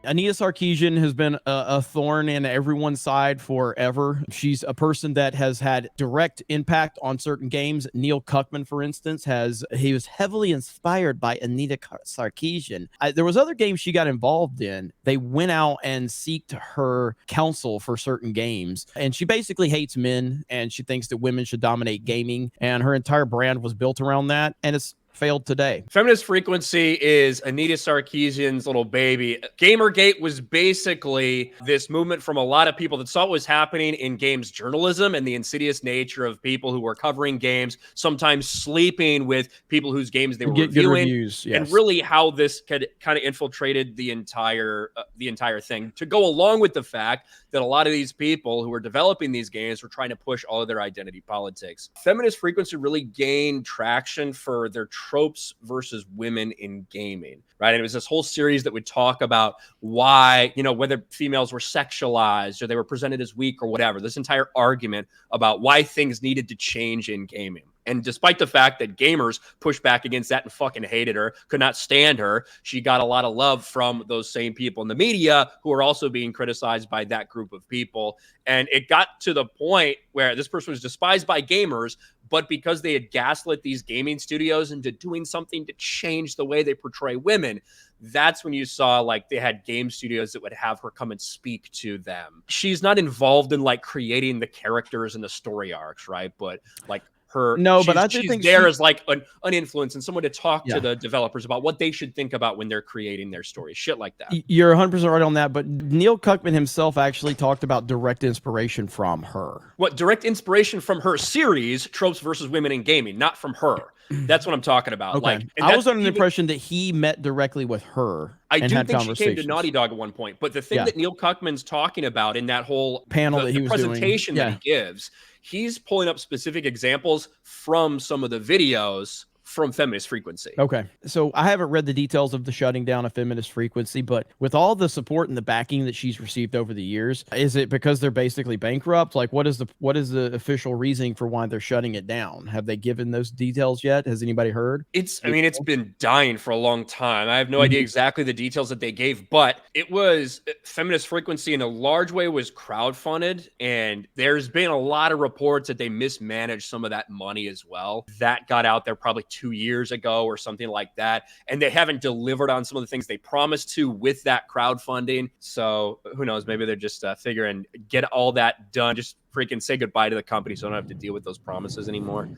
Anita Sarkeesian has been a thorn in everyone's side forever. She's a person that has had direct impact on certain games. Neil Cuckman, for instance, he was heavily inspired by Anita Sarkeesian. There was other games she got involved in. They went out and seeked her counsel for certain games, and she basically hates men, and she thinks that women should dominate gaming, and her entire brand was built around that, and it's failed today. Feminist Frequency is Anita Sarkeesian's little baby. Gamergate was basically this movement from a lot of people that saw what was happening in games journalism and the insidious nature of people who were covering games, sometimes sleeping with people whose games they were Get good reviewing, reviews, yes. and really how this kind of infiltrated the entire thing. To go along with the fact that a lot of these people who were developing these games were trying to push all of their identity politics. Feminist Frequency really gained traction for their tropes versus women in gaming, right? And it was this whole series that would talk about why, whether females were sexualized or they were presented as weak or whatever, this entire argument about why things needed to change in gaming. And despite the fact that gamers pushed back against that and fucking hated her, could not stand her, she got a lot of love from those same people in the media who are also being criticized by that group of people. And it got to the point where this person was despised by gamers, but because they had gaslit these gaming studios into doing something to change the way they portray women, that's when you saw like they had game studios that would have her come and speak to them. She's not involved in like creating the characters and the story arcs, right? But like she's there as like an influence and someone to talk to the developers about what they should think about when they're creating their story, shit like that. You're 100% right on that, but Neil Cuckman himself actually talked about direct inspiration from her. What, direct inspiration from her series, Tropes versus Women in Gaming, not from her. That's what I'm talking about. Okay. Like, I was under the impression that he met directly with her. I do think she came to Naughty Dog at one point, but the thing that Neil Cuckman's talking about in that whole panel that he was presentation doing, that he gives, he's pulling up specific examples from some of the videos from Feminist Frequency. Okay. So I haven't read the details of the shutting down of Feminist Frequency, but with all the support and the backing that she's received over the years, is it because they're basically bankrupt? Like, what is the official reasoning for why they're shutting it down? Have they given those details yet? Has anybody heard? It's been dying for a long time. I have no idea exactly the details that they gave, but it was Feminist Frequency in a large way was crowdfunded, and there's been a lot of reports that they mismanaged some of that money as well. That got out there probably 2 years ago or something like that. And they haven't delivered on some of the things they promised to with that crowdfunding. So who knows, maybe they're just figuring get all that done. Just freaking say goodbye to the company so I don't have to deal with those promises anymore.